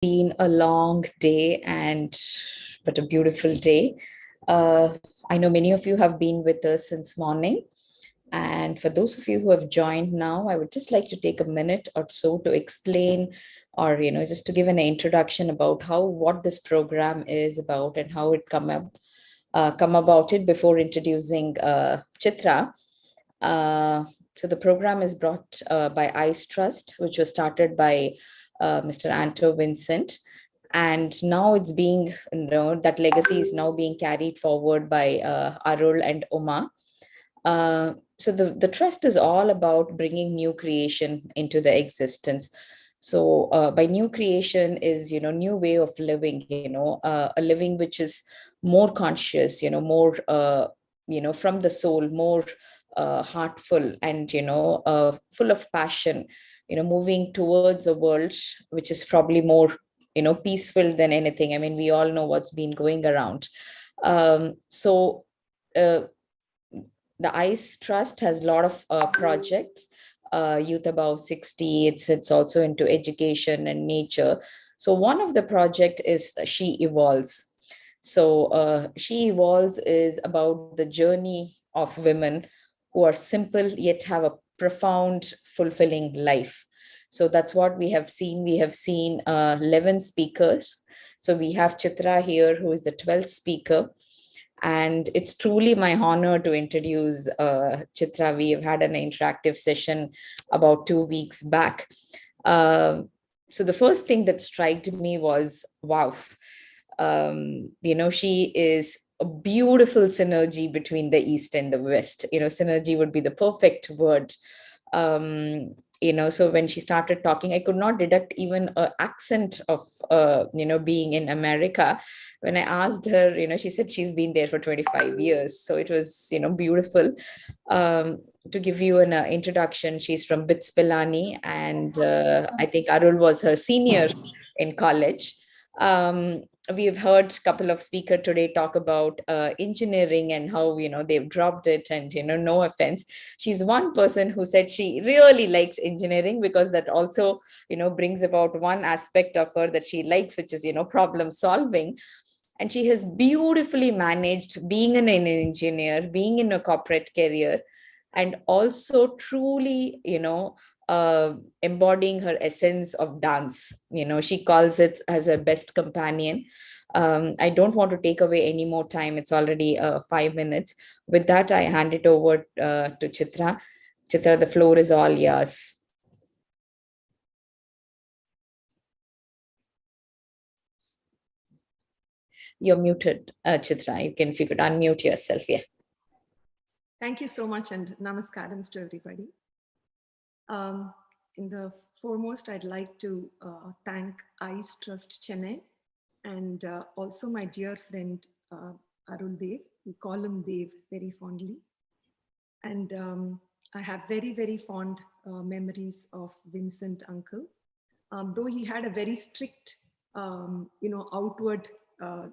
been a long day but a beautiful day. Uh, I know many of you have been with us since morning. And for those of you who have joined now, I would just like to take a minute or so to explain or just to give an introduction about what this program is about and how it come about it before introducing Chitra. Uh, so the program is brought by ICE Trust, which was started by Mr. Anto Vincent. And now it's being, that legacy is now being carried forward by Arul and Uma. So the trust is all about bringing new creation into the existence. So by new creation is, new way of living, a living which is more conscious, more, from the soul, more heartful and, full of passion, moving towards a world which is probably more, peaceful than anything. I mean, we all know what's been going around. So uh, the ICE Trust has a lot of projects, Youth Above 60. It's also into education and nature. So one of the project is She Evolves. So She Evolves is about the journey of women who are simple yet have a profound, fulfilling life. So that's what we have seen. We have seen 11 speakers. So we have Chitra here, who is the 12th speaker. And it's truly my honor to introduce Chitra. We have had an interactive session about 2 weeks back. So the first thing that struck me was, wow, she is a beautiful synergy between the East and the West. Synergy would be the perfect word. So when she started talking, I could not deduct even an accent of being in America. When I asked her, she said she's been there for 25 years. So it was beautiful. To give you an introduction, she's from Pilani, and I think Arul was her senior in college. We've heard a couple of speakers today talk about engineering and how they've dropped it, and no offense, she's one person who said she really likes engineering, because that also brings about one aspect of her that she likes, which is problem solving. And she has beautifully managed being an engineer, being in a corporate career, and also truly embodying her essence of dance. She calls it as her best companion. I don't want to take away any more time. It's already 5 minutes. With that, I hand it over to Chitra. Chitra, the floor is all yours. You're muted, Chitra. You can, if you could unmute yourself. Yeah. Thank you so much, and namaskarams to everybody. In the foremost, I'd like to thank ICE Trust Chennai and also my dear friend Arul Dev. We call him Dev very fondly. And I have very, very fond memories of Vincent Uncle. Though he had a very strict, outward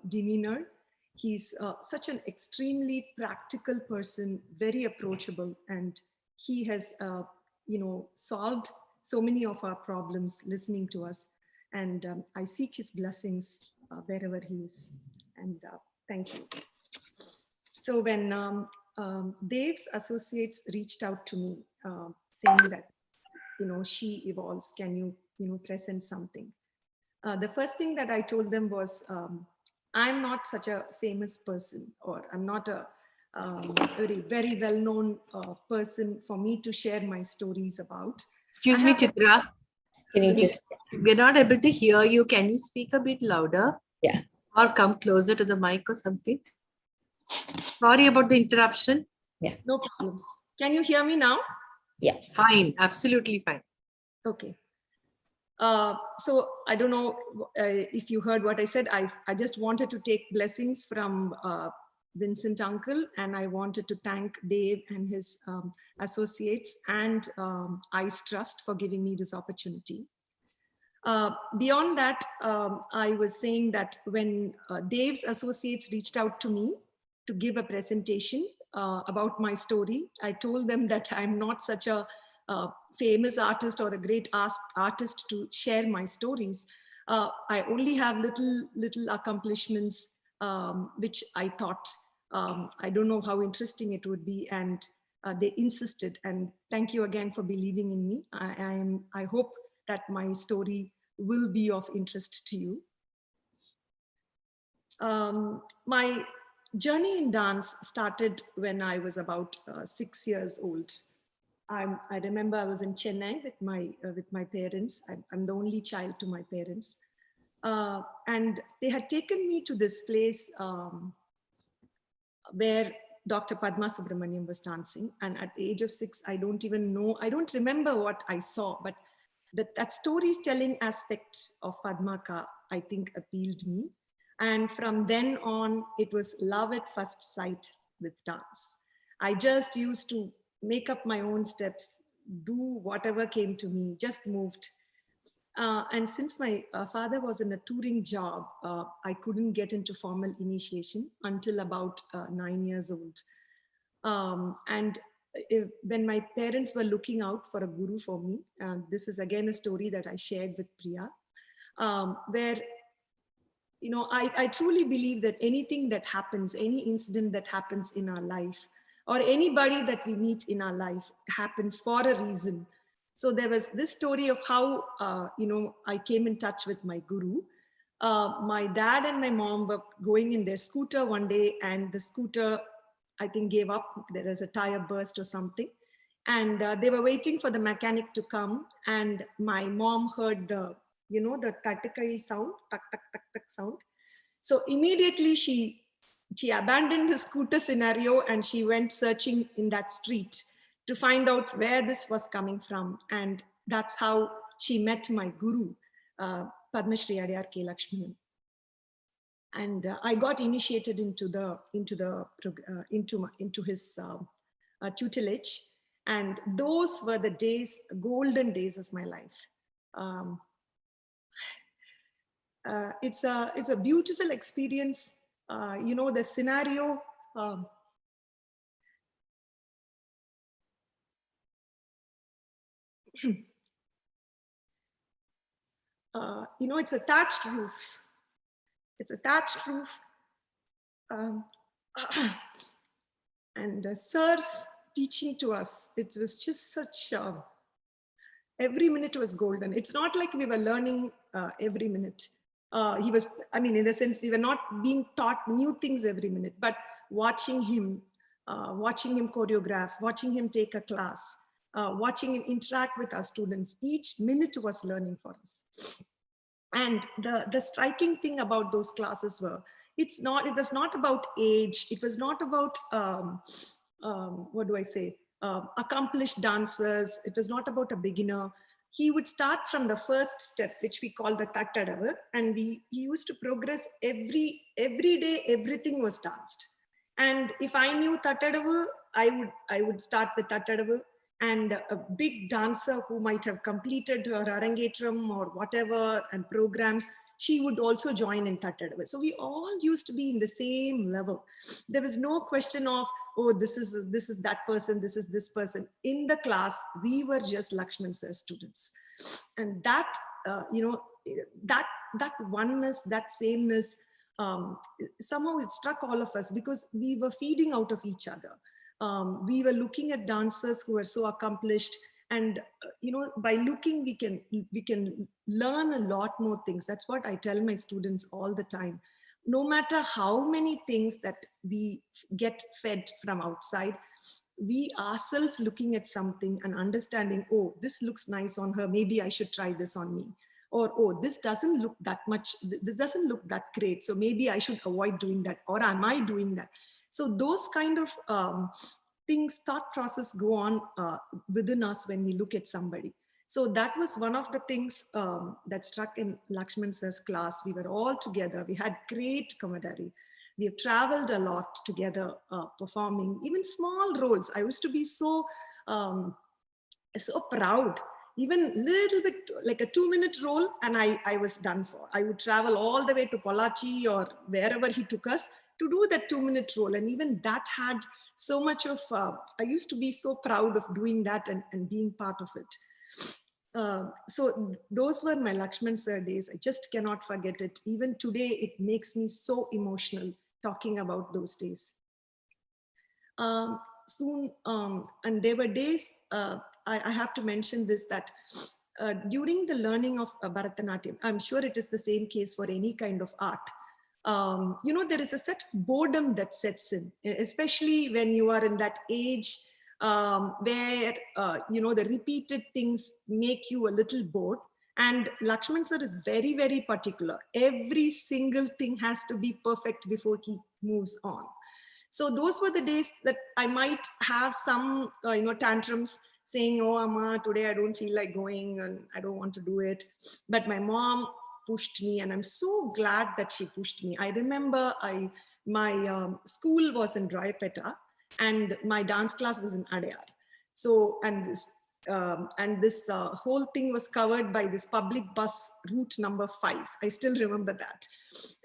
demeanor, he's such an extremely practical person, very approachable, and he has, solved so many of our problems listening to us. And I seek his blessings wherever he is. And thank you. So when Dave's associates reached out to me saying that, She Evolves, can you present something? The first thing that I told them was, I'm not such a famous person, or I'm not a very, very well-known person for me to share my stories about. Excuse me, Chitra. We're not able to hear you. Can you speak a bit louder? Yeah. Or come closer to the mic or something? Sorry about the interruption. Yeah. No problem. Can you hear me now? Yeah. Fine. Absolutely fine. Okay. So I don't know if you heard what I said. I just wanted to take blessings from Vincent Uncle, and I wanted to thank Dave and his associates and ICE Trust for giving me this opportunity. Beyond that, I was saying that when Dave's associates reached out to me to give a presentation about my story, I told them that I'm not such a famous artist or a great artist to share my stories. I only have little accomplishments, which I thought, I don't know how interesting it would be. And they insisted. And thank you again for believing in me. I hope that my story will be of interest to you. My journey in dance started when I was about 6 years old. I remember I was in Chennai with my parents. I'm the only child to my parents, and they had taken me to this place where Dr. Padma Subramaniam was dancing. And at the age of 6, I don't even know, I don't remember what I saw, but that storytelling aspect of Padmaka, I think, appealed me. And from then on, it was love at first sight with dance. I just used to make up my own steps, do whatever came to me, just moved. And since my father was in a touring job, I couldn't get into formal initiation until about 9 years old. And when my parents were looking out for a guru for me, this is again a story that I shared with Priya, where, you know, I truly believe that anything that happens, any incident that happens in our life, or anybody that we meet in our life happens for a reason. So there was this story of how, I came in touch with my guru. My dad and my mom were going in their scooter one day, and the scooter, I think, gave up. There was a tire burst or something. And they were waiting for the mechanic to come. And my mom heard the tatakari sound, tak, tak, tak, tak sound. So immediately she abandoned the scooter scenario and she went searching in that street to find out where this was coming from. And that's how she met my guru, Padma Shri Adiyar K. Lakshmanan. And I got initiated into his tutelage. And those were the days, golden days of my life. It's a beautiful experience. The scenario, it's a thatched roof. It's a thatched roof. And Sir's teaching to us, it was just such, every minute was golden. It's not like we were learning every minute. In the sense, we were not being taught new things every minute, but watching him choreograph, watching him take a class, watching him interact with our students, each minute was learning for us. And the striking thing about those classes were, it was not about age. It was not about, accomplished dancers. It was not about a beginner. He would start from the first step, which we call the Tattadavu. And he used to progress every day, everything was danced. And if I knew Tattadavu, I would start with Tattadavu. And a big dancer who might have completed her Arangetram or whatever and programs, she would also join in Tattadavu. So we all used to be in the same level. There was no question of, oh, this is that person, this is this person. In the class, we were just Lakshman Sir's students. And that, that oneness, that sameness, somehow it struck all of us because we were feeding out of each other. We were looking at dancers who were so accomplished, and by looking we can learn a lot more things. That's what I tell my students all the time. No matter how many things that we get fed from outside, we ourselves looking at something and understanding, oh, this looks nice on her, maybe I should try this on me. Or, oh, this doesn't look that much, this doesn't look that great, so maybe I should avoid doing that, or am I doing that? So those kind of things, thought process go on within us when we look at somebody. So that was one of the things that struck in Lakshman Sir's class. We were all together. We had great camaraderie. We have traveled a lot together, performing even small roles. I used to be so proud. Even little bit, like a 2-minute role, and I was done for. I would travel all the way to Pollachi or wherever he took us to do that 2-minute role. And even that had so much of, I used to be so proud of doing that and being part of it. So those were my Lakshman sir days. I just cannot forget it. Even today, it makes me so emotional talking about those days. And there were days, I have to mention this, that during the learning of Bharatanatyam, I'm sure it is the same case for any kind of art. There is a set of boredom that sets in, especially when you are in that age where, the repeated things make you a little bored. And Lakshman sir is very, very particular. Every single thing has to be perfect before he moves on. So those were the days that I might have some, tantrums saying, "Oh, Amma, today I don't feel like going and I don't want to do it." But my mom pushed me, and I'm so glad that she pushed me. I remember my school was in Rayapeta and my dance class was in Adyar. So, and this whole thing was covered by this public bus route number 5. I still remember that.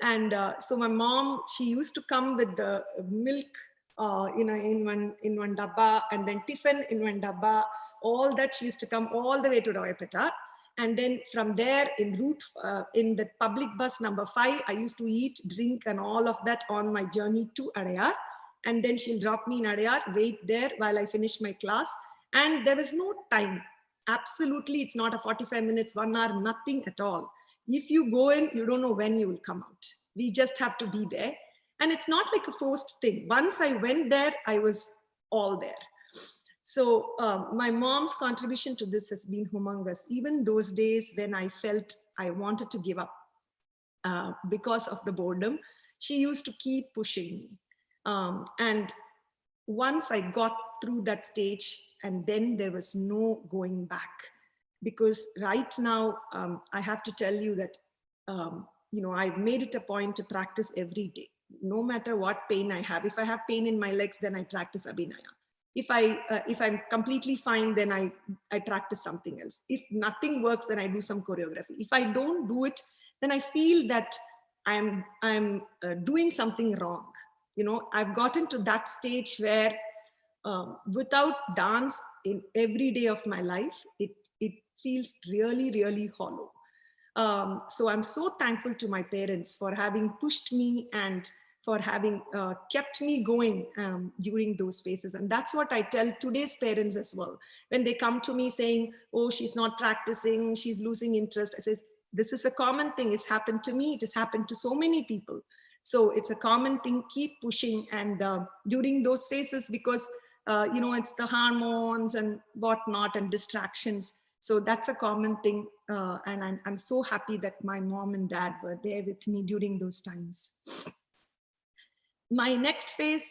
And so my mom, she used to come with the milk, in one dabba, and then tiffin in one dabba. All that, she used to come all the way to Rayapeta. And then from there, in route, in the public bus number 5, I used to eat, drink, and all of that on my journey to Adyar. And then she'll drop me in Adyar, wait there while I finish my class. And there was no time. Absolutely, it's not a 45 minutes, 1 hour, nothing at all. If you go in, you don't know when you will come out. We just have to be there. And it's not like a forced thing. Once I went there, I was all there. So my mom's contribution to this has been humongous. Even those days when I felt I wanted to give up because of the boredom, she used to keep pushing me. And once I got through that stage, and then there was no going back. Because right now, I have to tell you that, I've made it a point to practice every day, no matter what pain I have. If I have pain in my legs, then I practice Abhinaya. If I'm completely fine, then I practice something else. If nothing works, then I do some choreography. If I don't do it, then I feel that I'm doing something wrong. I've gotten to that stage where without dance in every day of my life, it feels really, really hollow. So I'm so thankful to my parents for having pushed me and for having kept me going during those phases. And that's what I tell today's parents as well. When they come to me saying, "Oh, she's not practicing, she's losing interest," I say, this is a common thing. It's happened to me. It has happened to so many people. So it's a common thing. Keep pushing. And during those phases, because it's the hormones and whatnot and distractions. So that's a common thing. And I'm so happy that my mom and dad were there with me during those times. My next phase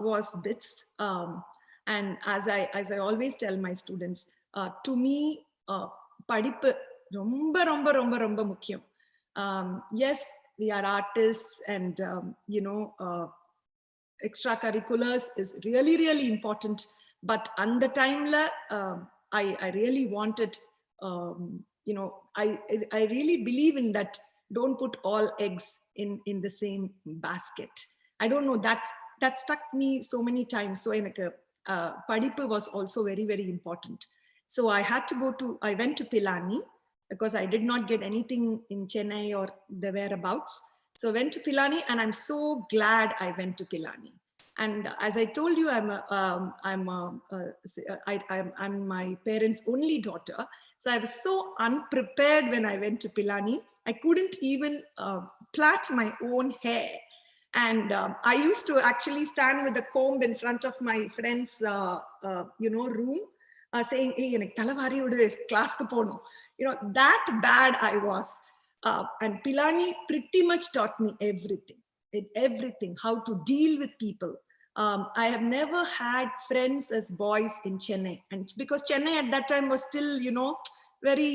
was BITS. And as I always tell my students, to me, படிப்பு ரொம்ப ரொம்ப ரொம்ப ரொம்ப முக்கியம். Yes, we are artists, and extracurriculars is really, really important. But on the time, I really wanted, I really believe in that. Don't put all eggs in the same basket. I don't know, that stuck me so many times. So padippu was also very, very important. So I went to Pilani because I did not get anything in Chennai or the whereabouts. So I went to Pilani, and I'm so glad I went to Pilani. And as I told you, I'm my parents' only daughter. So I was so unprepared when I went to Pilani. I couldn't even plait my own hair. And I used to actually stand with a comb in front of my friend's, room, saying, "Hey, enak talavari odu class ku pono." That bad I was. And Pilani pretty much taught me everything, how to deal with people. I have never had friends as boys in Chennai. And because Chennai at that time was still, very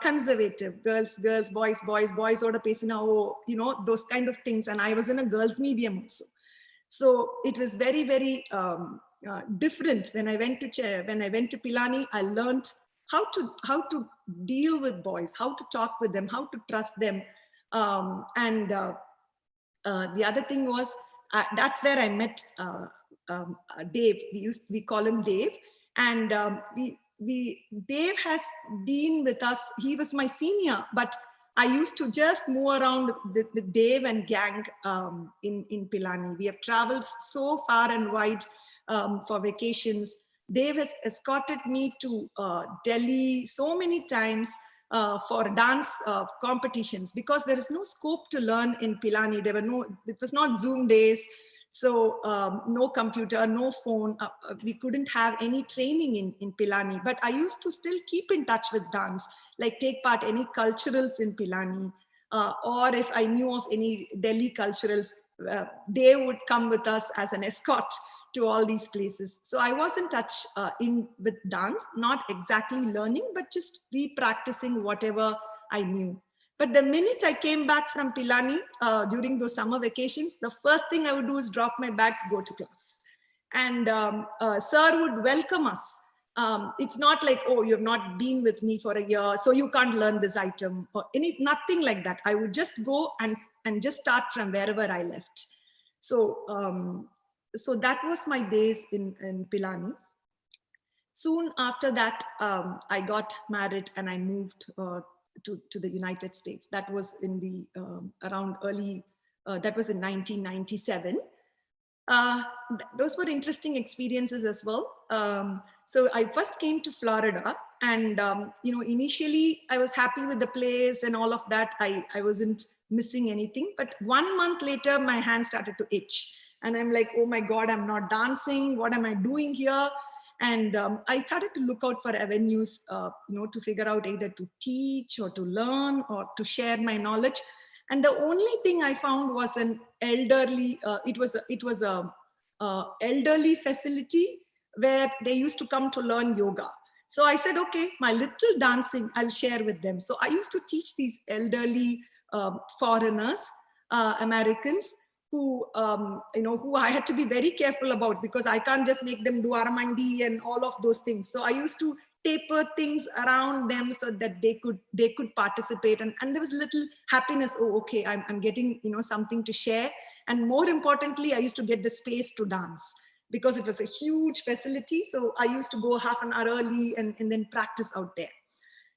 conservative. Girls, boys, order pesina, those kind of things. And I was in a girls' medium also. So it was very, very different. When I went to Pilani, I learned how to deal with boys, how to talk with them, how to trust them. And the other thing was, that's where I met Dave. We call him Dave. And Dave has been with us. He was my senior, but I used to just move around with Dave and gang in Pilani. We have traveled so far and wide for vacations. Dave has escorted me to Delhi so many times for dance competitions, because there is no scope to learn in Pilani. It was not Zoom days. So no computer, no phone. We couldn't have any training in Pilani. But I used to still keep in touch with dance, like take part any culturals in Pilani. Or if I knew of any Delhi culturals, they would come with us as an escort to all these places. So I was in touch with dance, not exactly learning, but just re-practicing whatever I knew. But the minute I came back from Pilani during those summer vacations, the first thing I would do is drop my bags, go to class. And sir would welcome us. It's not like, oh, you've not been with me for a year, so you can't learn this item, or nothing like that. I would just go and just start from wherever I left. So, so that was my days in Pilani. Soon after that, I got married and I moved to the United States. That was in the around early, that was in 1997. Those were interesting experiences as well. So I first came to Florida, and initially I was happy with the place and all of that. I wasn't missing anything, but 1 month later my hand started to itch, and I'm like, oh my God, I'm not dancing. What am I doing here? And I started to look out for avenues, to figure out either to teach or to learn or to share my knowledge. And the only thing I found was an elderly, it was a elderly facility where they used to come to learn yoga. So I said, okay, my little dancing, I'll share with them. So I used to teach these elderly foreigners, Americans, who I had to be very careful about, because I can't just make them do Aramandi and all of those things. So I used to taper things around them so that they could participate, and there was little happiness. Oh, okay, I'm getting something to share. And more importantly, I used to get the space to dance, because it was a huge facility. So I used to go half an hour early and then practice out there.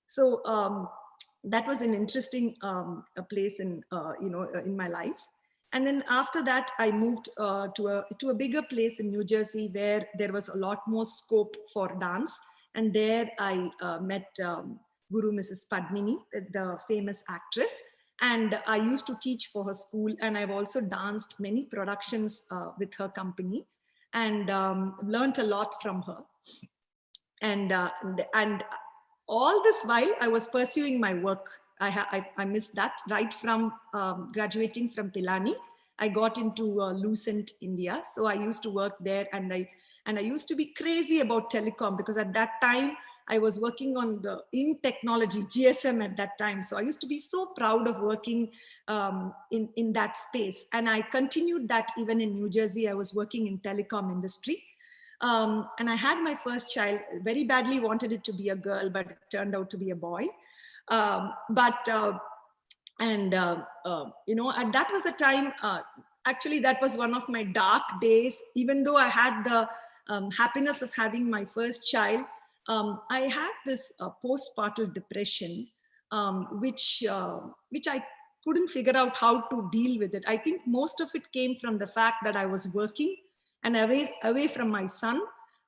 So that was an interesting a place in my life. And then after that, I moved to a bigger place in New Jersey, where there was a lot more scope for dance. And there I met Guru Mrs. Padmini, the famous actress. And I used to teach for her school. And I've also danced many productions with her company, and learned a lot from her. And all this while I was pursuing my work. I missed that. Right from graduating from Pilani, I got into Lucent, India. So I used to work there, and I used to be crazy about telecom, because at that time I was working in technology, GSM at that time. So I used to be so proud of working in that space. And I continued that even in New Jersey. I was working in telecom industry. And I had my first child. Very badly wanted it to be a girl, but it turned out to be a boy. That was the time, actually that was one of my dark days. Even though I had the happiness of having my first child, I had this postpartum depression, which I couldn't figure out how to deal with it. I think most of it came from the fact that I was working and away from my son.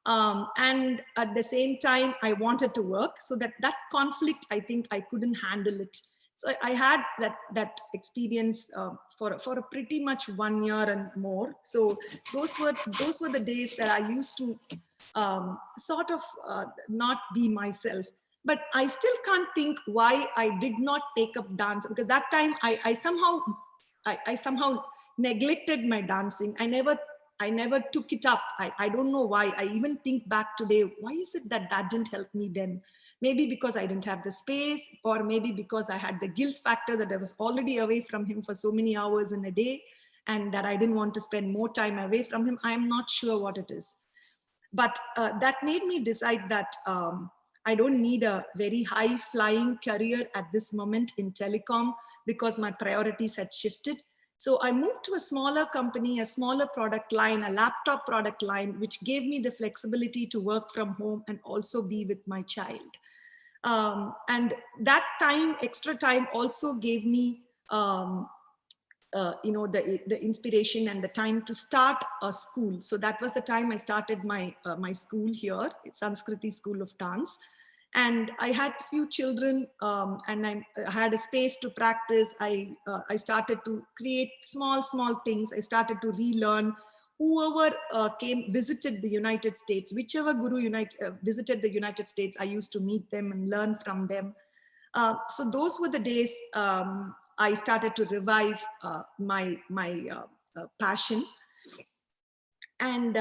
And at the same time, I wanted to work. So that conflict, I think I couldn't handle it. So I had that experience for a pretty much 1 year and more. So those were the days that I used to sort of not be myself. But I still can't think why I did not take up dance, because that time I somehow neglected my dancing. I never took it up. I don't know why. I even think back today, why is it that didn't help me then? Maybe because I didn't have the space, or maybe because I had the guilt factor that I was already away from him for so many hours in a day, and that I didn't want to spend more time away from him. I'm not sure what it is. But that made me decide that I don't need a very high flying career at this moment in telecom, because my priorities had shifted. So I moved to a smaller company, a smaller product line, a laptop product line, which gave me the flexibility to work from home and also be with my child. And that time, extra time, also gave me the inspiration and the time to start a school. So that was the time I started my school here, Sanskriti School of Dance. And I had few children, and I had a space to practice. I started to create small things. I started to relearn. Whoever visited the United States, whichever guru visited the United States, I used to meet them and learn from them. So those were the days I started to revive my passion. And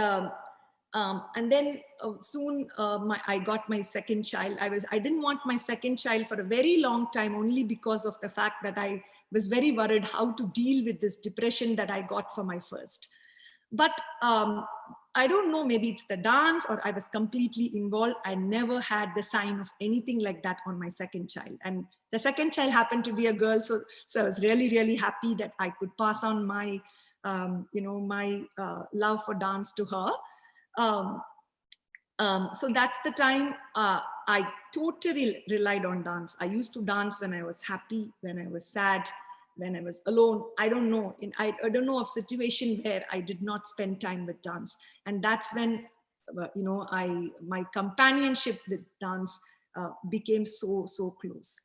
then soon I got my second child. I didn't want my second child for a very long time, only because of the fact that I was very worried how to deal with this depression that I got for my first. But I don't know, maybe it's the dance or I was completely involved. I never had the sign of anything like that on my second child. And the second child happened to be a girl. So I was really happy that I could pass on my, my love for dance to her. So that's the time I totally relied on dance. I used to dance when I was happy, when I was sad, when I was alone. I don't know. I don't know of situation where I did not spend time with dance. And that's when, my companionship with dance became so close.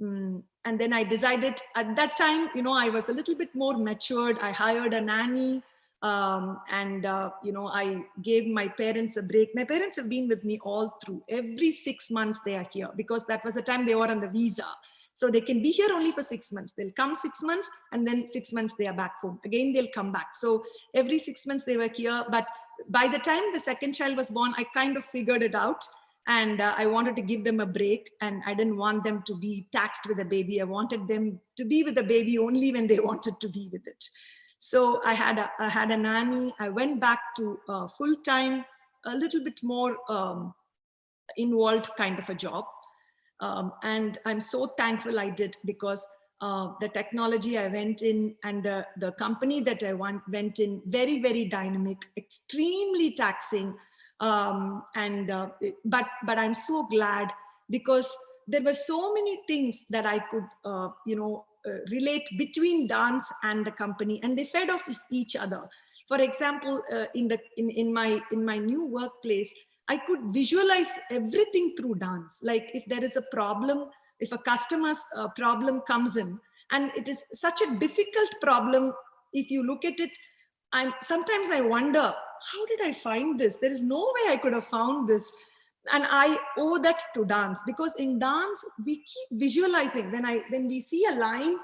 And then I decided at that time, I was a little bit more matured. I hired a nanny. I gave my parents a break. My parents have been with me all through. Every 6 months they are here, because that was the time they were on the visa. So they can be here only for 6 months. They'll come 6 months and then 6 months they are back home. Again, they'll come back. So every 6 months they were here. But by the time the second child was born, I kind of figured it out. And I wanted to give them a break, and I didn't want them to be taxed with a baby. I wanted them to be with the baby only when they wanted to be with it. So I had a nanny. I went back to full-time, a little bit more involved kind of a job. And I'm so thankful I did, because the technology I went in and the company that I went in, very dynamic, extremely taxing. But I'm so glad, because there were so many things that I could, relate between dance and the company, and they fed off each other. For example, in my new workplace, I could visualize everything through dance. Like if there is a problem, if a customer's problem comes in, and it is such a difficult problem, if you look at it, sometimes I wonder, how did I find this? There is no way I could have found this. And I owe that to dance, because in dance, we keep visualizing. When we see a line,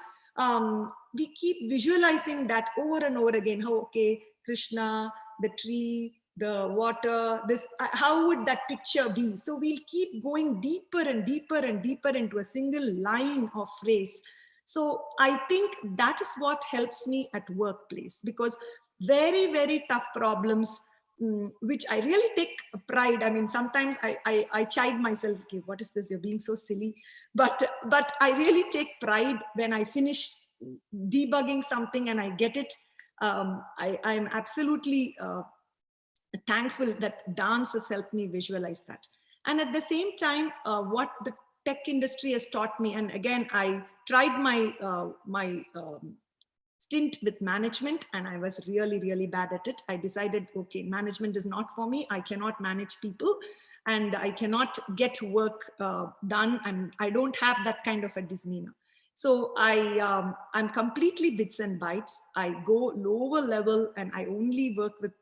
we keep visualizing that over and over again. How, okay, Krishna, the tree, the water, this, how would that picture be? So we'll keep going deeper and deeper and deeper into a single line or phrase. So I think that is what helps me at workplace, because very tough problems, which I really take pride. I mean, sometimes I chide myself, okay, what is this? You're being so silly. But I really take pride when I finish debugging something and I get it. I'm absolutely thankful that dance has helped me visualize that. And at the same time, what the tech industry has taught me, and again, I tried my stint with management, and I was really bad at it. I decided, okay, management is not for me. I cannot manage people, and I cannot get work done, and I don't have that kind of a demeanor. So I'm completely bits and bytes. I go lower level, and I only work with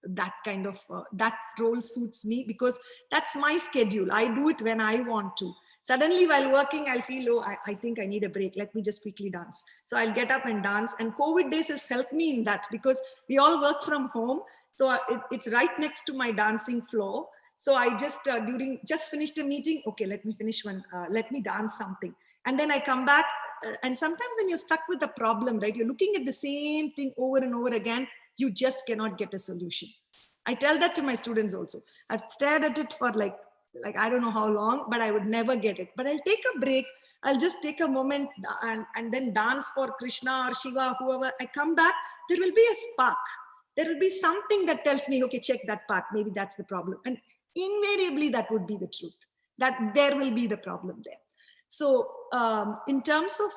that kind of that role suits me, because that's my schedule. I do it when I want to. Suddenly while working, I'll feel, oh, I think I need a break. Let me just quickly dance. So I'll get up and dance. And COVID days has helped me in that, because we all work from home. So it's right next to my dancing floor. So I just, just finished a meeting. Okay, let me finish one. Let me dance something. And then I come back. And sometimes when you're stuck with a problem, right, you're looking at the same thing over and over again, you just cannot get a solution. I tell that to my students also. I've stared at it for like I don't know how long, but I would never get it. But I'll take a break. I'll just take a moment and then dance for Krishna or Shiva, whoever. I come back, there will be a spark. There will be something that tells me, okay, check that part. Maybe that's the problem. And invariably, that would be the truth, that there will be the problem there. So in terms of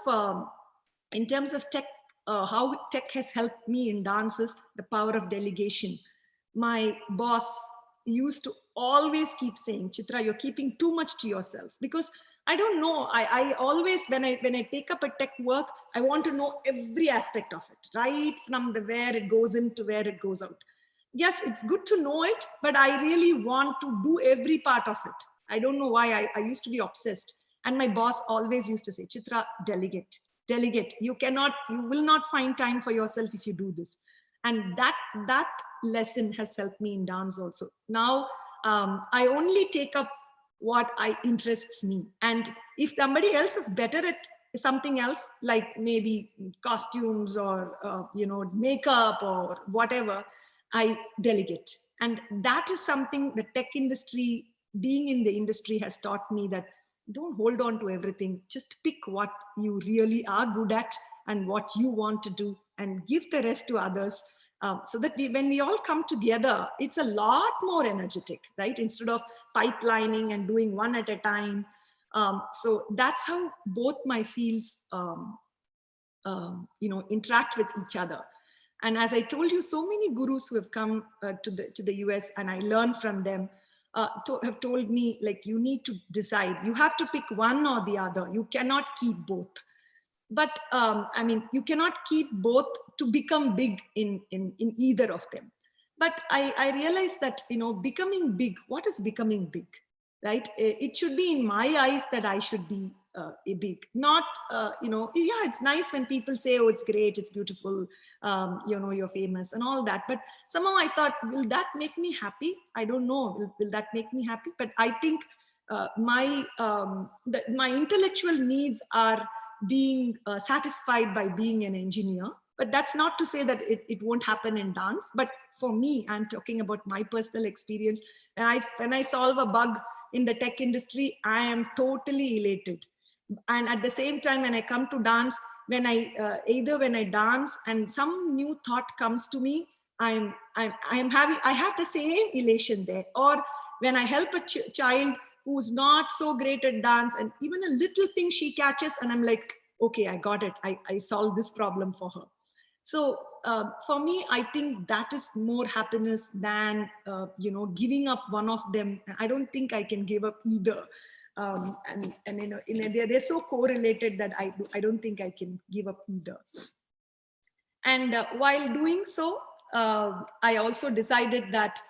tech, how tech has helped me in dance is the power of delegation. My boss used to always keep saying, Chitra, you're keeping too much to yourself. Because I don't know, I always, when I take up a tech work, I want to know every aspect of it, right from where it goes in to where it goes out. Yes, it's good to know it, but I really want to do every part of it. I don't know why I used to be obsessed. And my boss always used to say, Chitra, delegate. You will not find time for yourself if you do this. And that lesson has helped me in dance also. Now, I only take up what interests me. And if somebody else is better at something else, like maybe costumes or, makeup or whatever, I delegate. And that is something the tech industry, being in the industry, has taught me, that don't hold on to everything. Just pick what you really are good at and what you want to do, and give the rest to others. So that when we all come together, it's a lot more energetic, right? Instead of pipelining and doing one at a time. So that's how both my fields, interact with each other. And as I told you, so many gurus who have come to the US, and I learned from them, have told me, like, you need to decide. You have to pick one or the other. You cannot keep both. But you cannot keep both to become big in either of them. But I realized that, becoming big, what is becoming big, right? It should be in my eyes that I should be big, not, yeah, it's nice when people say, oh, it's great, it's beautiful, you're famous and all that. But somehow I thought, will that make me happy? I don't know, will that make me happy? But I think my intellectual needs are being satisfied by being an engineer. But that's not to say that it won't happen in dance. But for me, I'm talking about my personal experience. When I solve a bug in the tech industry, I am totally elated. And at the same time, when I come to dance, when I dance and some new thought comes to me, I have the same elation there. Or when I help a child who's not so great at dance, and even a little thing she catches, and I'm like, okay, I got it. I solved this problem for her. So for me, I think that is more happiness than, giving up one of them. I don't think I can give up either. They're so correlated that I don't think I can give up either. And while doing so, I also decided that,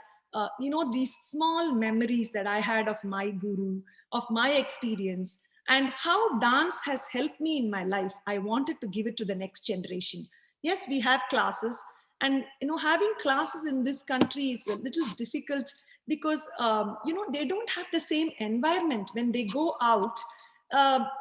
these small memories that I had of my guru, of my experience, and how dance has helped me in my life, I wanted to give it to the next generation. Yes, we have classes, and having classes in this country is a little difficult because they don't have the same environment. When they go out,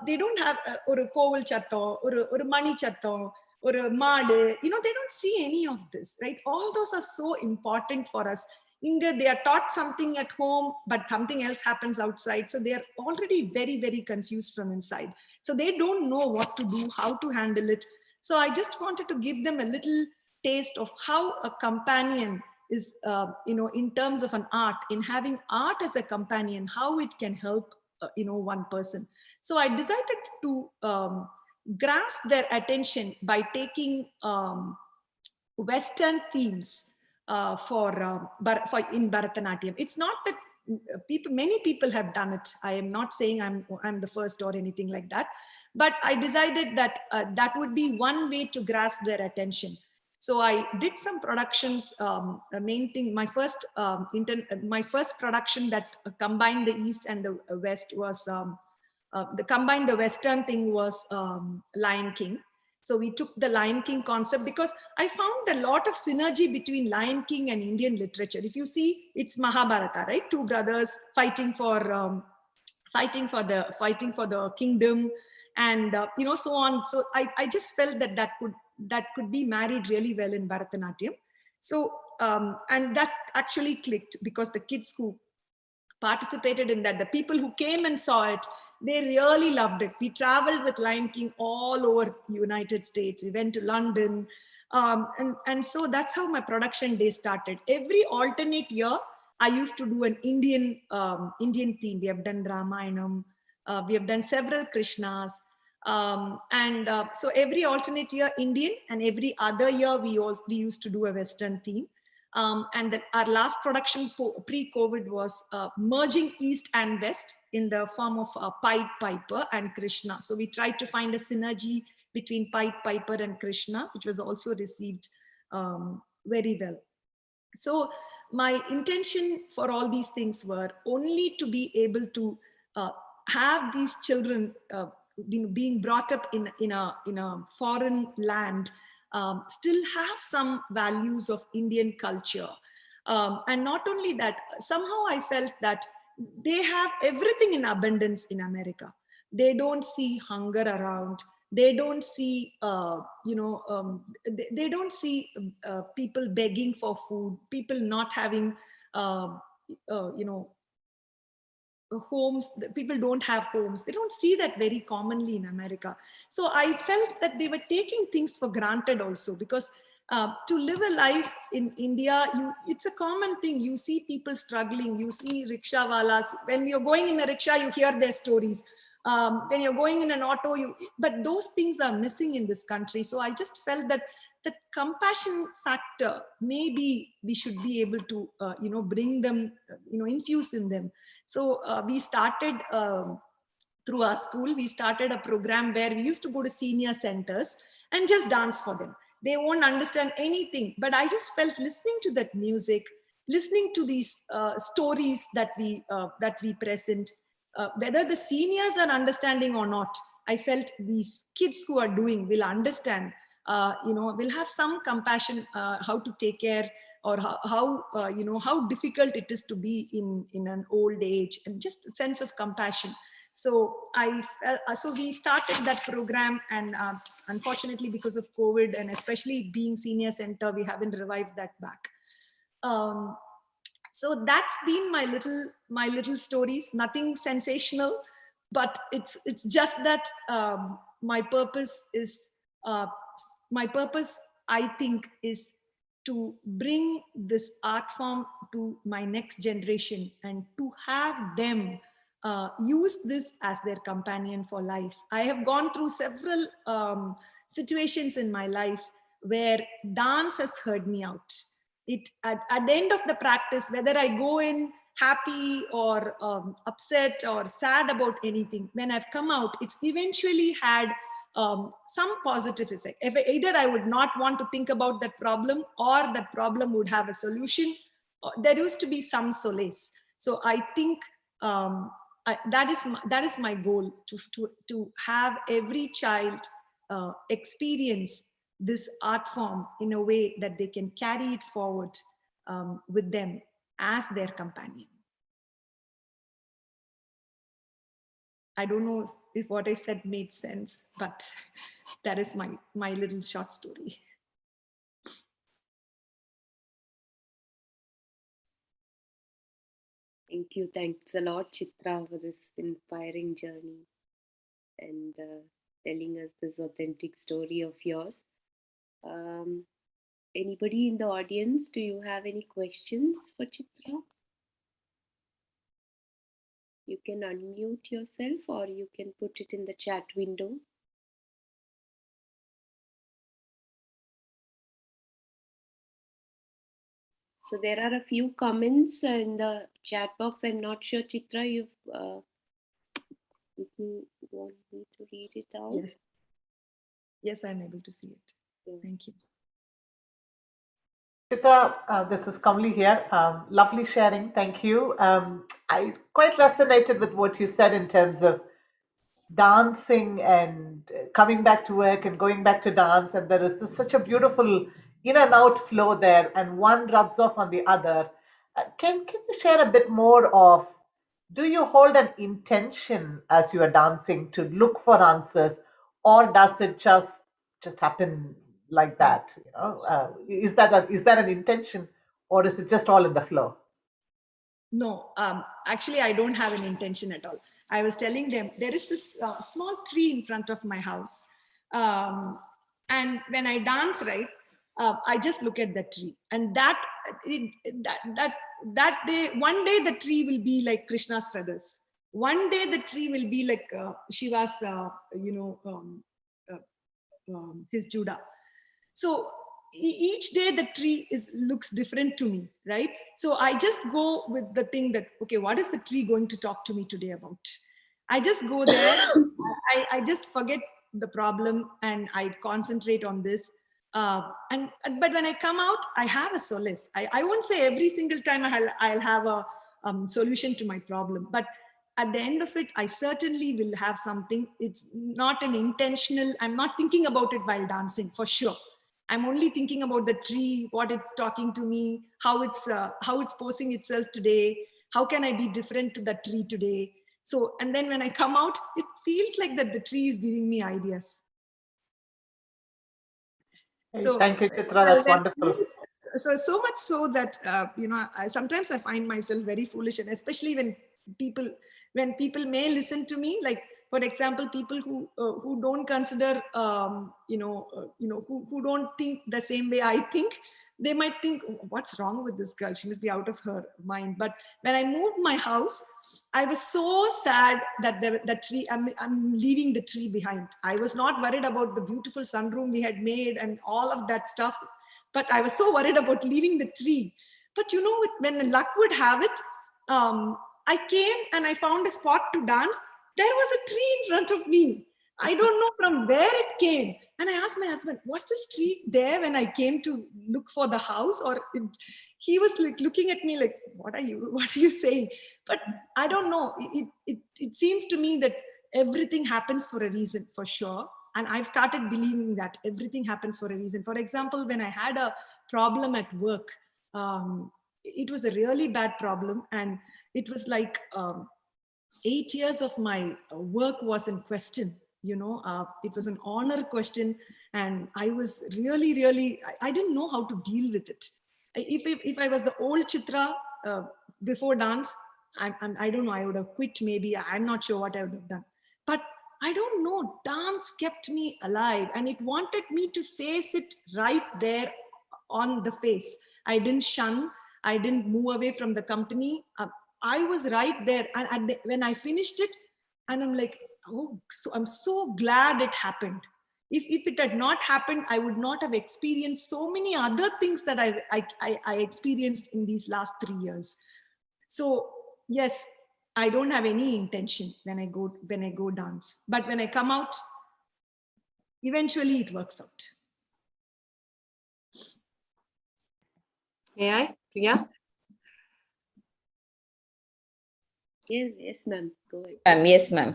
they don't have or a koval chatto or a mani chatto or a made. They don't see any of this, right? All those are so important for us. They are taught something at home, but something else happens outside. So they are already very, very confused from inside. So they don't know what to do, how to handle it. So I just wanted to give them a little taste of how a companion is, in terms of an art, in having art as a companion, how it can help, one person. So I decided to grasp their attention by taking Western themes for in Bharatanatyam. It's not that many people have done it. I am not saying I'm the first or anything like that, but I decided that that would be one way to grasp their attention. So I did some productions. Main thing, my first production that combined the East and the West was the Western thing was Lion King. So we took the Lion King concept because I found a lot of synergy between Lion King and Indian literature. If you see, it's Mahabharata, right? Two brothers fighting for the kingdom, and so on. So I just felt that could be married really well in Bharatanatyam. So and that actually clicked because the kids who participated in that, the people who came and saw it, They really loved it. We traveled with Lion King all over United States. We went to London. And so that's how my production day started. Every alternate year, I used to do an Indian theme. We have done Ramayanam. We have done several Krishnas. So every alternate year, Indian, and every other year, we used to do a Western theme. Our last production pre-COVID was merging East and West in the form of Pied Piper and Krishna. So we tried to find a synergy between Pied Piper and Krishna, which was also received very well. So my intention for all these things were only to be able to have these children being brought up in a foreign land still have some values of Indian culture. And not only that, somehow I felt that they have everything in abundance in America. They don't see hunger around. They don't see, they don't see people begging for food, people not having, homes. People don't have homes. They don't see that very commonly in America. So I felt that they were taking things for granted also, because to live a life in India, it's a common thing. You see people struggling. You see rickshaw walas. When you're going in a rickshaw, you hear their stories. When you're going in an auto, but those things are missing in this country. So I just felt that the compassion factor, maybe we should be able to, bring them, infuse in them. So we started through our school, we started a program where we used to go to senior centers and just dance for them. They won't understand anything, but I just felt listening to that music, listening to these stories that we present, whether the seniors are understanding or not, I felt these kids who are doing will understand, will have some compassion, how to take care, or how difficult it is to be in an old age, and just a sense of compassion. So so we started that program, and unfortunately because of COVID and especially being senior center, we haven't revived that back. So that's been my little stories. Nothing sensational, but it's just that my purpose, I think, is to bring this art form to my next generation and to have them use this as their companion for life. I have gone through several situations in my life where dance has heard me out. At the end of the practice, whether I go in happy or upset or sad about anything, when I've come out, it's eventually had some positive effect. If either I would not want to think about that problem, or that problem would have a solution, there used to be some solace. So I think that is my goal, to have every child experience this art form in a way that they can carry it forward with them as their companion. I don't know if what I said made sense, but that is my little short story. Thank you. Thanks a lot, Chitra, for this inspiring journey and telling us this authentic story of yours. Anybody in the audience, do you have any questions for Chitra? You can unmute yourself, or you can put it in the chat window. So there are a few comments in the chat box. I'm not sure, Chitra, you want me to read it out? Yes, I'm able to see it. Yeah. Thank you. Chitra, this is Kamli here. Lovely sharing. Thank you. I quite resonated with what you said in terms of dancing and coming back to work and going back to dance. And there is such a beautiful in and out flow there, and one rubs off on the other. Can you share a bit more of, do you hold an intention as you are dancing to look for answers, or does it just happen like that? Is that an intention, or is it just all in the flow? No, actually, I don't have an intention at all. I was telling them, there is this small tree in front of my house. And when I dance, right, I just look at the tree. And that day, one day the tree will be like Krishna's feathers. One day the tree will be like Shiva's, his Judah. So each day the tree looks different to me, right? So I just go with the thing that, okay, what is the tree going to talk to me today about? I just go there. I just forget the problem and I concentrate on this. But when I come out, I have a solace. I won't say every single time I'll have a solution to my problem, but at the end of it, I certainly will have something. It's not an intentional, I'm not thinking about it while dancing, for sure. I'm only thinking about the tree, what it's talking to me, how it's posing itself today, how can I be different to that tree today. So, and then when I come out, it feels like that the tree is giving me ideas. Hey, So, thank you, Chitra. That's wonderful. So much so that, sometimes I find myself very foolish, and especially when people may listen to me, like, for example, people who don't consider, who don't think the same way I think, they might think, what's wrong with this girl? She must be out of her mind. But when I moved my house, I was so sad that the tree, I'm leaving the tree behind. I was not worried about the beautiful sunroom we had made and all of that stuff, but I was so worried about leaving the tree. But when luck would have it, I came and I found a spot to dance. There was a tree in front of me. I don't know from where it came. And I asked my husband, was this tree there when I came to look for the house? He was like looking at me like, what are you saying? But I don't know. It seems to me that everything happens for a reason, for sure. And I've started believing that everything happens for a reason. For example, when I had a problem at work, it was a really bad problem. And it was like 8 years of my work was in question. It was an honor question. And I was really, I didn't know how to deal with it. If I was the old Chitra before dance, I don't know, I would have quit maybe. I'm not sure what I would have done. But I don't know, dance kept me alive and it wanted me to face it right there on the face. I didn't shun, I didn't move away from the company. I was right there. And when I finished it, and I'm like, oh, so I'm so glad it happened. If it had not happened, I would not have experienced so many other things that I experienced in these last 3 years. So yes, I don't have any intention when I go dance, but when I come out, eventually it works out. May I, Priya? Yes, ma'am. Go ahead. Yes, ma'am.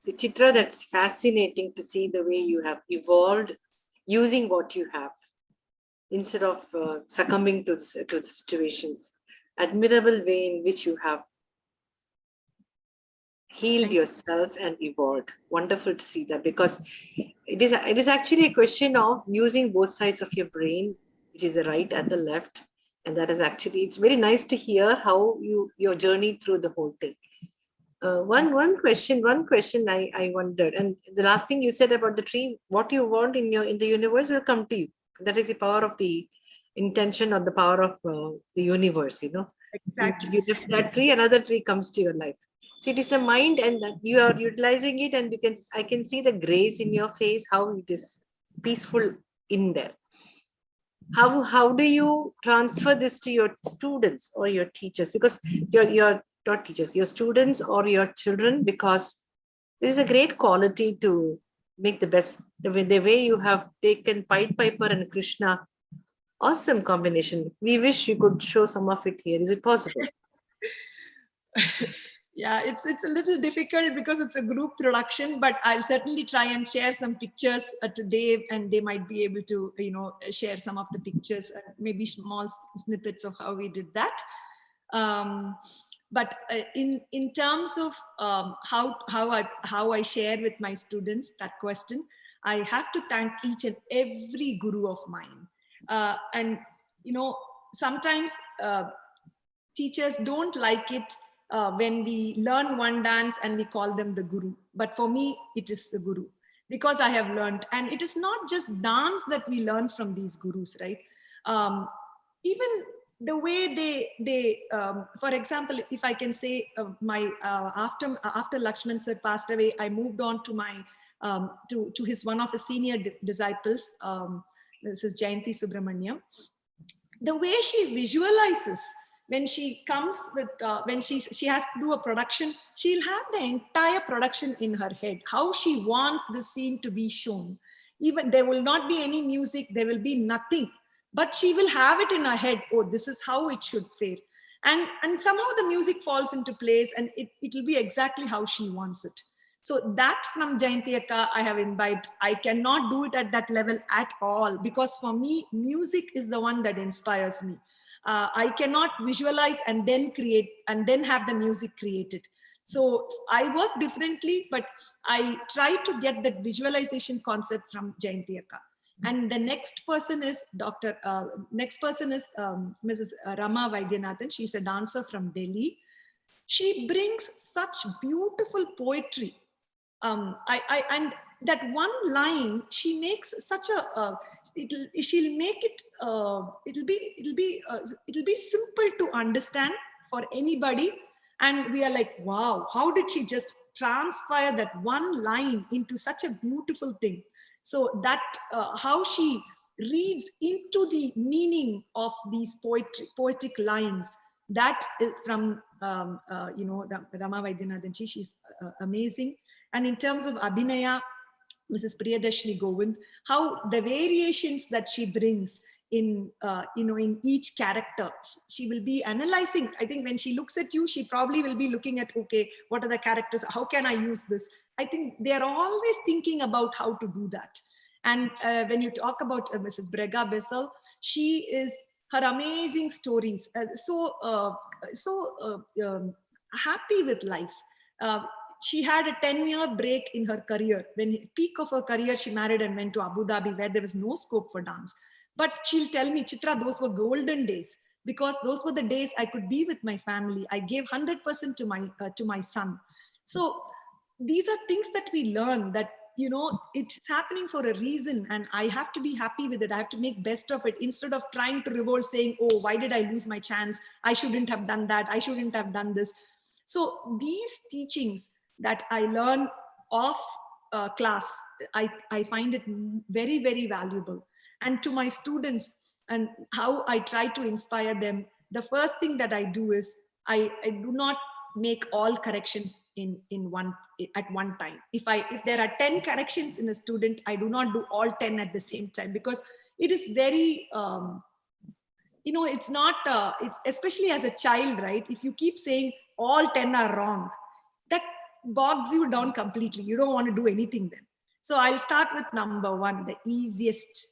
Chitra, that's fascinating to see the way you have evolved using what you have instead of succumbing to the situations. Admirable way in which you have healed yourself and evolved. Wonderful to see that, because it is actually a question of using both sides of your brain, which is the right and the left. And that is actually, it's very nice to hear how your journey through the whole thing. One question I wondered, and the last thing you said about the tree, what you want in the universe will come to you. That is the power of the intention or the power of the universe. Exactly. You lift that tree, another tree comes to your life. So it is a mind, and that you are utilizing it, and I can see the grace in your face, how it is peaceful in there. How do you transfer this to your students or your teachers? Because you're not teachers, your students or your children, because this is a great quality to make the best. The way you have taken Pied Piper and Krishna, awesome combination. We wish you could show some of it here. Is it possible? Yeah, it's a little difficult because it's a group production, but I'll certainly try and share some pictures to Dave, and they might be able to, share some of the pictures, maybe small snippets of how we did that. But in terms of how I share with my students that question, I have to thank each and every guru of mine. And sometimes teachers don't like it when we learn one dance and we call them the guru. But for me, it is the guru because I have learned. And it is not just dance that we learn from these gurus, right? Even the way they for example, if I can say, after Lakshman sir passed away, I moved on to my to his one of his senior disciples, this is Jayanti Subramaniam. The way she visualizes when she comes with when she has to do a production, she'll have the entire production in her head, how she wants the scene to be shown. Even there will not be any music, there will be nothing, but she will have it in her head. Oh, this is how it should fare. And somehow the music falls into place, and it will be exactly how she wants it. So that from Jayanti Akka, I have imbibed. I cannot do it at that level at all, because for me, music is the one that inspires me. I cannot visualize and then create and then have the music created. So I work differently, but I try to get that visualization concept from Jayanti Akka. And the next person is Mrs. Rama Vaidyanathan. She's a dancer from Delhi. She brings such beautiful poetry. And that one line, she makes such a, she'll make it, it'll be simple to understand for anybody. And we are like, wow, how did she just transpire that one line into such a beautiful thing? So that how she reads into the meaning of these poetic lines, that is from Rama Vaidyanathan. She's amazing. And in terms of Abhinaya, Mrs. Priyadashni Govind, how the variations that she brings in in each character, she will be analyzing. I think when she looks at you, she probably will be looking at, okay, what are the characters? How can I use this? I think they're always thinking about how to do that. And when you talk about Mrs. Brega Bessel, she is her amazing stories, happy with life. She had a 10-year break in her career. When peak of her career, she married and went to Abu Dhabi, where there was no scope for dance. But she'll tell me, Chitra, those were golden days, because those were the days I could be with my family. I gave 100% to my son. So these are things that we learn, that it's happening for a reason, and I have to be happy with it. I have to make best of it, instead of trying to revolt, saying, oh, why did I lose my chance? I shouldn't have done that. I shouldn't have done this. So these teachings that I learn off class, I find it very, very valuable. And to my students, and how I try to inspire them, the first thing that I do is I do not make all corrections at one time. If there are 10 corrections in a student, I do not do all 10 at the same time, because it is very it's not it's especially as a child, right? If you keep saying all 10 are wrong, that bogs you down completely. You don't want to do anything then. So I'll start with number one, the easiest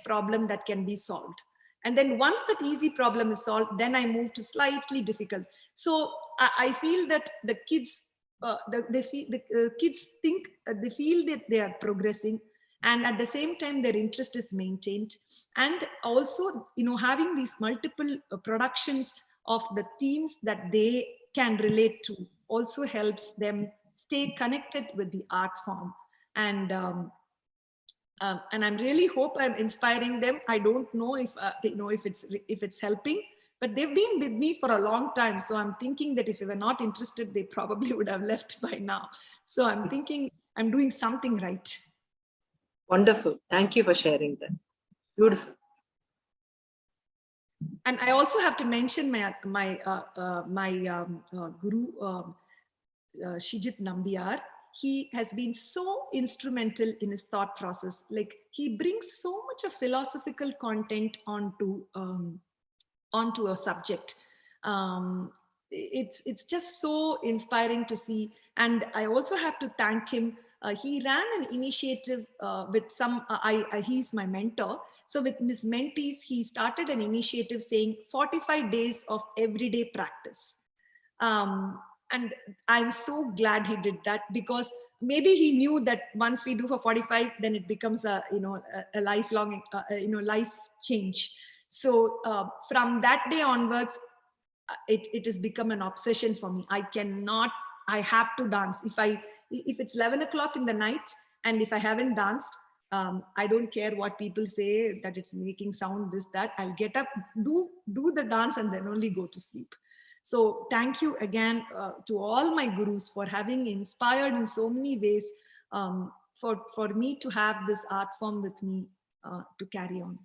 problem that can be solved. And then once that easy problem is solved, then I move to slightly difficult. So I feel that the kids, kids they feel that they are progressing, and at the same time their interest is maintained. And also, having these multiple productions of the themes that they can relate to also helps them stay connected with the art form. And I'm really hope I'm inspiring them. I don't know if if it's helping, but they've been with me for a long time. So I'm thinking that if they were not interested, they probably would have left by now. So I'm thinking I'm doing something right. Wonderful. Thank you for sharing that. Beautiful. And I also have to mention my guru, Shijit Nambiar. He has been so instrumental in his thought process. Like, he brings so much of philosophical content onto a subject. It's just so inspiring to see. And I also have to thank him. He ran an initiative with some, he's my mentor. So with his mentees, he started an initiative saying 45 days of everyday practice. And I'm so glad he did that, because maybe he knew that once we do for 45, then it becomes a lifelong, life change. So from that day onwards, it has become an obsession for me. I have to dance. If it's 11 o'clock in the night and if I haven't danced, I don't care what people say, that it's making sound, this, that. I'll get up, do the dance, and then only go to sleep. So thank you again to all my gurus for having inspired in so many ways, for me to have this art form with me to carry on.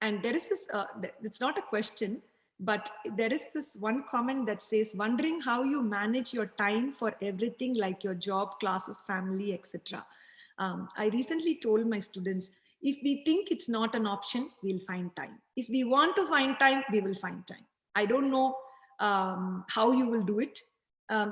And there is this, it's not a question, but there is this one comment that says, wondering how you manage your time for everything like your job, classes, family, etc. I recently told my students, if we think it's not an option, we'll find time. If we want to find time, we will find time. I don't know how you will do it.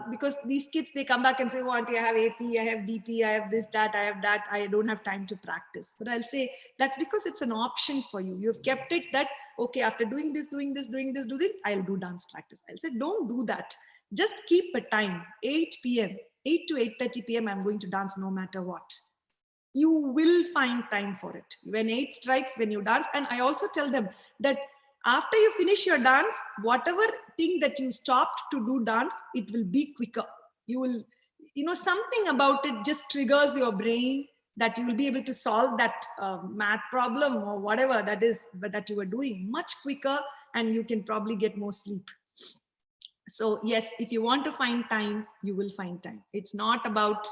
Because these kids, they come back and say, oh, auntie, I have AP, I have DP, I have this, that, I have that. I don't have time to practice. But I'll say, that's because it's an option for you. You've kept it that, okay, after doing this, I'll do dance practice. I'll say, don't do that. Just keep a time, 8 p.m., 8 to 8:30 p.m. I'm going to dance no matter what. You will find time for it. When 8 strikes, when you dance. And I also tell them that after you finish your dance, whatever thing that you stopped to do dance, it will be quicker. You will, something about it just triggers your brain that you will be able to solve that math problem or whatever that is that you were doing much quicker, and you can probably get more sleep. So yes, if you want to find time, you will find time. It's not about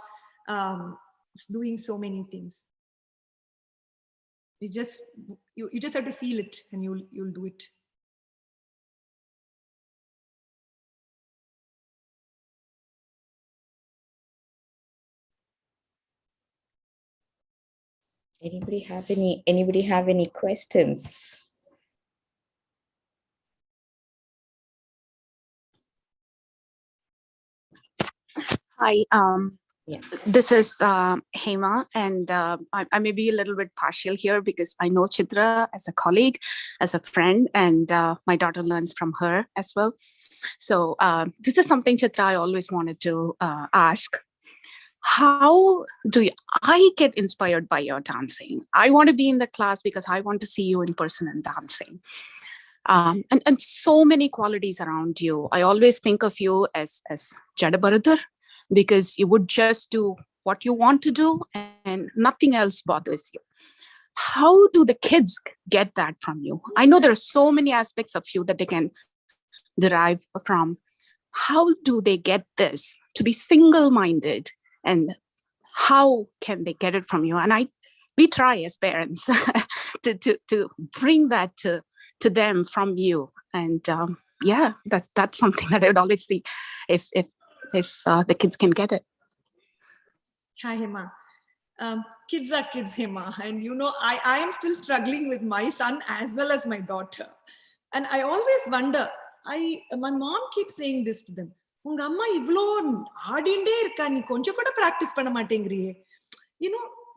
doing so many things. You just have to feel it, and you'll do it. Anybody have any questions? Hi, Yeah. this is Hema, and I may be a little bit partial here because I know Chitra as a colleague, as a friend, and my daughter learns from her as well. So this is something, Chitra, I always wanted to ask. How do I get inspired by your dancing? I want to be in the class because I want to see you in person and dancing. And so many qualities around you. I always think of you as Jadabaradar, because you would just do what you want to do and nothing else bothers you. How do the kids get that from you? I know there are so many aspects of you that they can derive from. How do they get this to be single-minded, and how can they get it from you? And we try as parents to bring that to them from you. And yeah, that's something that I would always see if the kids can get it. Hi, Hema. Kids are kids, Hema. And I am still struggling with my son as well as my daughter. And I always wonder, my mom keeps saying this to them. Unga amma ivlo aadinde irka nee konjam kuda practice panna matengriye.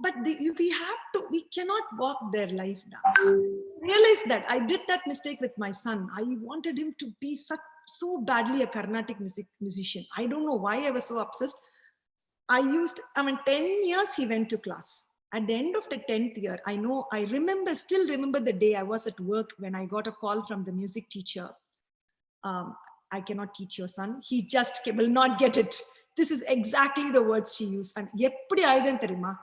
But we cannot walk their life down. Realize that I did that mistake with my son. I wanted him to be so badly a Carnatic musician. I don't know why I was so obsessed. 10 years he went to class. At the end of the 10th year, I still remember the day I was at work when I got a call from the music teacher. I cannot teach your son. He just will not get it. This is exactly the words she used. And eppadi aayudhen theriyuma?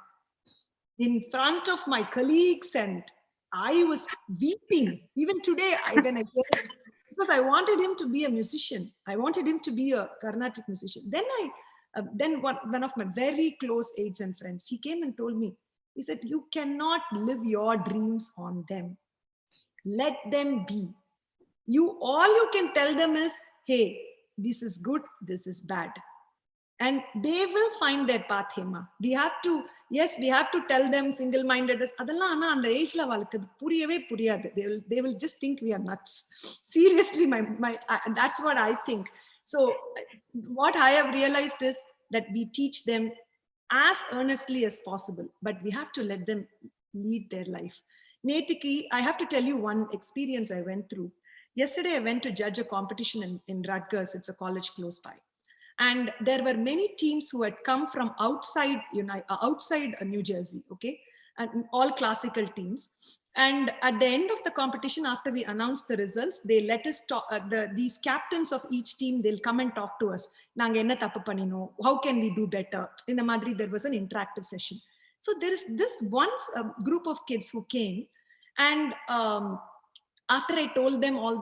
In front of my colleagues, and I was weeping. Even today, when I said it, because I wanted him to be a musician. I wanted him to be a Carnatic musician. Then one of my very close aides and friends, he came and told me, he said, you cannot live your dreams on them. Let them be. All you can tell them is, hey, this is good, this is bad. And they will find their path, Hema. We have to tell them single-mindedness. They will just think we are nuts. Seriously, that's what I think. So what I have realized is that we teach them as earnestly as possible, but we have to let them lead their life. Netiki, I have to tell you one experience I went through. Yesterday, I went to judge a competition in Rutgers. It's a college close by. And there were many teams who had come from outside New Jersey, okay, and all classical teams. And at the end of the competition, after we announced the results, they let us talk. These captains of each team, they'll come and talk to us. Naanga enna thappu pannino? How can we do better? In the Madri, there was an interactive session. So there is this group of kids who came, and after I told them all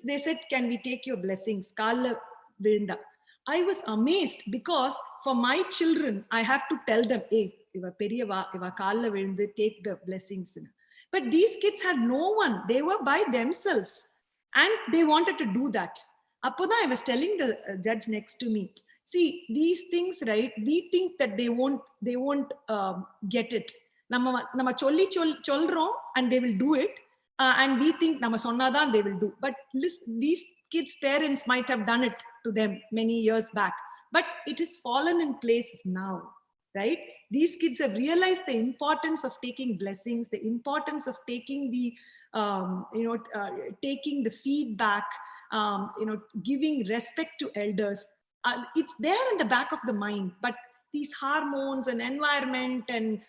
they said, "Can we take your blessings?" Kala Virinda. I was amazed because for my children, I have to tell them, "Hey, take the blessings." But these kids had no one. They were by themselves and they wanted to do that. Apoda, I was telling the judge next to me, see, these things, right? We think that they won't get it. Nama cholrom and they will do it. And we think nama sonnadan they will do. But listen, these kids' parents might have done it to them many years back. But it has fallen in place now, right? These kids have realized the importance of taking blessings, the importance of taking the, taking the feedback, giving respect to elders. It's there in the back of the mind, but these hormones and environment and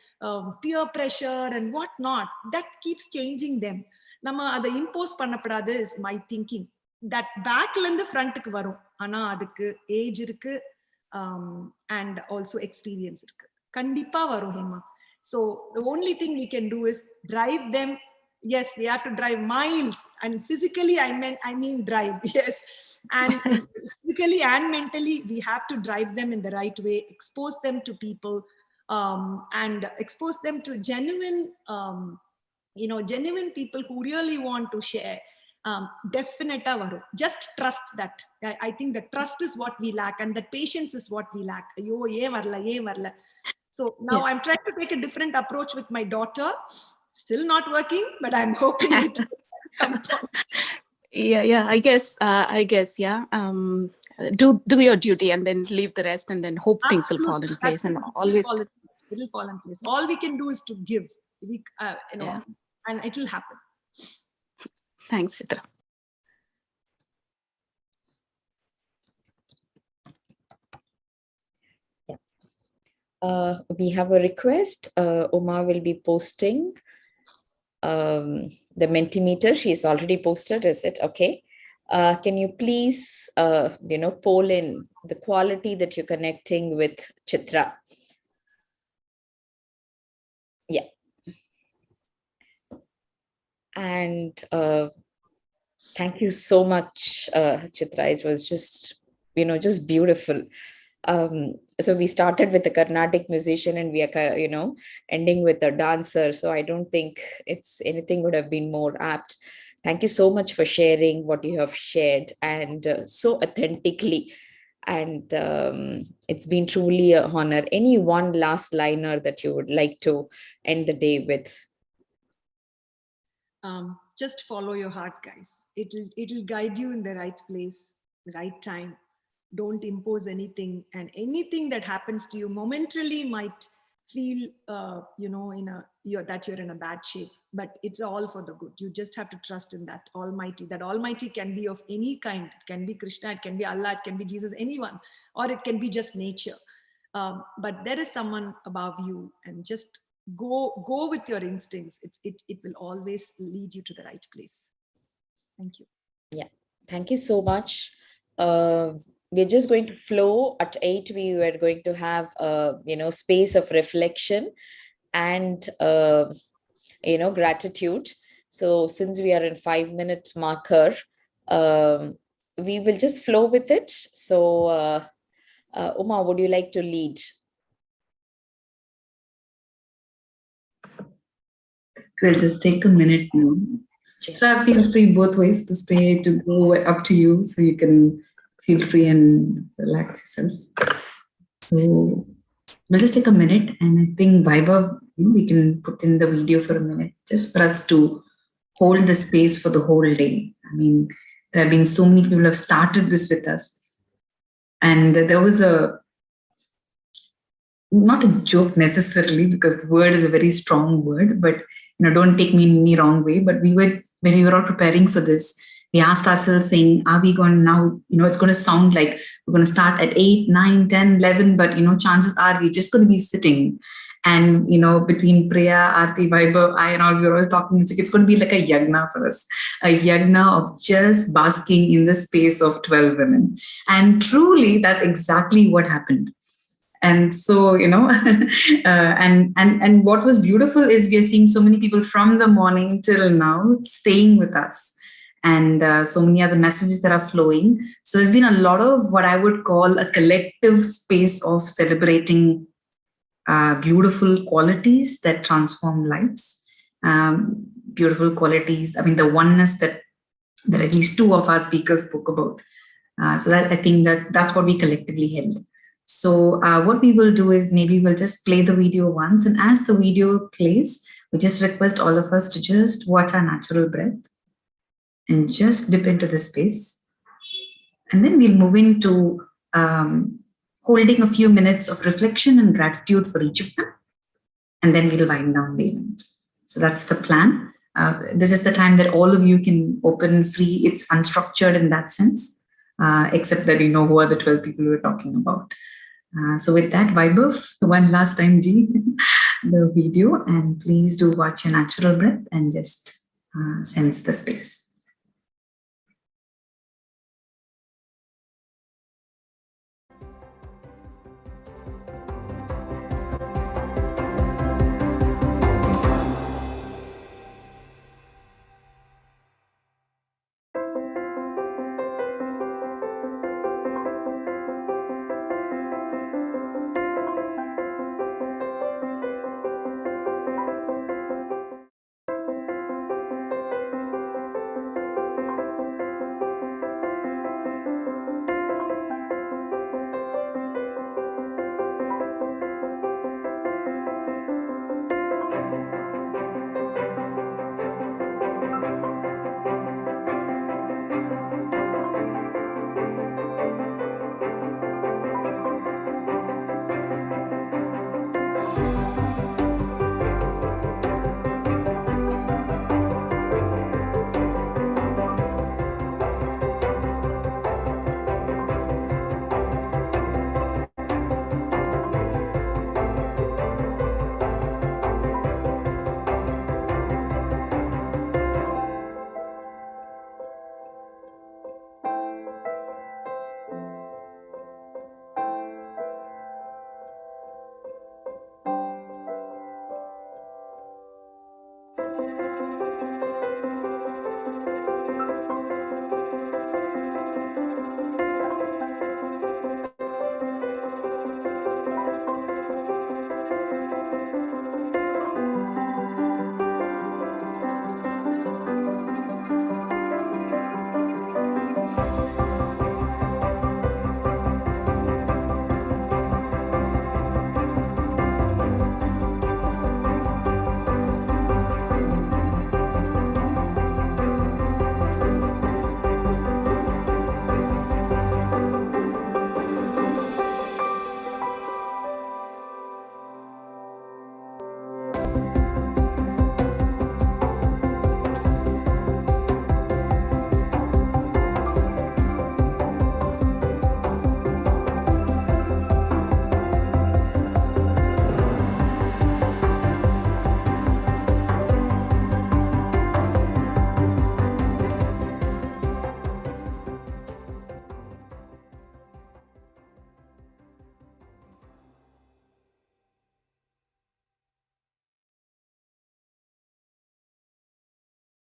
peer pressure and whatnot, that keeps changing them. Nama அதை impose பண்ணப்படாது is my thinking. That backல இருந்து ஃப்ரண்ட்டுக்கு வரும். ஆனா அதுக்கு age இருக்கு and also experience இருக்கு. கண்டிப்பா வரும் Hema. So the only thing we can do is drive them. Yes, we have to drive miles, and physically I mean drive. Yes, and physically and mentally we have to drive them in the right way, expose them to people, and expose them to genuine people who really want to share. Definitely varum. Just trust that. I think the trust is what we lack, and the patience is what we lack. Ayyo, ye varla. So now yes. I'm trying to take a different approach with my daughter. Still not working, but I'm hoping it will come point. Yeah. I guess, yeah. Do your duty and then leave the rest, and then hope things will fall in place. And always, it will fall in place. All we can do is to give. And it will happen. Thanks, Chitra. We have a request. Uma will be posting the Mentimeter. She's already posted, is it? Okay. Can you please, poll in the quality that you're connecting with Chitra? Yeah. And thank you so much, Chitra. It was just beautiful. So we started with a Carnatic musician and we are, ending with a dancer. So I don't think anything would have been more apt. Thank you so much for sharing what you have shared, and so authentically. And it's been truly an honor. Any one last liner that you would like to end the day with? Just follow your heart, guys. It'll guide you in the right place, the right time. Don't impose anything, and anything that happens to you momentarily might feel, that you're in a bad shape, but it's all for the good. You just have to trust in that Almighty. That Almighty can be of any kind. It can be Krishna, it can be Allah, it can be Jesus, anyone, or it can be just nature. But there is someone above you, and just go with your instincts. It will always lead you to the right place. Thank you. Yeah, thank you so much. We're just going to flow. At 8, we were going to have space of reflection and gratitude. So since we are in 5-minute marker, we will just flow with it. So Uma, would you like to lead? We'll just take a minute now. Chitra, feel free both ways to stay, to go, up to you, so you can feel free and relax yourself. So we'll just take a minute, and I think Vaibhav, we can put in the video for a minute, just for us to hold the space for the whole day. I mean, there have been so many people who have started this with us. And there was not a joke necessarily, because the word is a very strong word, but don't take me in any wrong way. But when we were all preparing for this, we asked ourselves saying, are we going now, it's going to sound like we're going to start at 8, 9, 10, 11, but, chances are we're just going to be sitting. And, between Priya, Aarti, Vaibhav, I and all, we're all talking. It's going to be like a yagna for us, a yagna of just basking in the space of 12 women. And truly, that's exactly what happened. And so, and what was beautiful is we are seeing so many people from the morning till now staying with us. And so many other messages that are flowing. So there's been a lot of what I would call a collective space of celebrating beautiful qualities that transform lives. Beautiful qualities, I mean, the oneness that at least two of our speakers spoke about. So that I think that's what we collectively held. So what we will do is maybe we'll just play the video once. And as the video plays, we just request all of us to just watch our natural breath and just dip into the space. And then we'll move into holding a few minutes of reflection and gratitude for each of them. And then we'll wind down the event. So that's the plan. This is the time that all of you can open free. It's unstructured in that sense, except that we know who are the 12 people we're talking about. So with that, Vaibhav, one last time, G, the video, and please do watch your natural breath and just sense the space.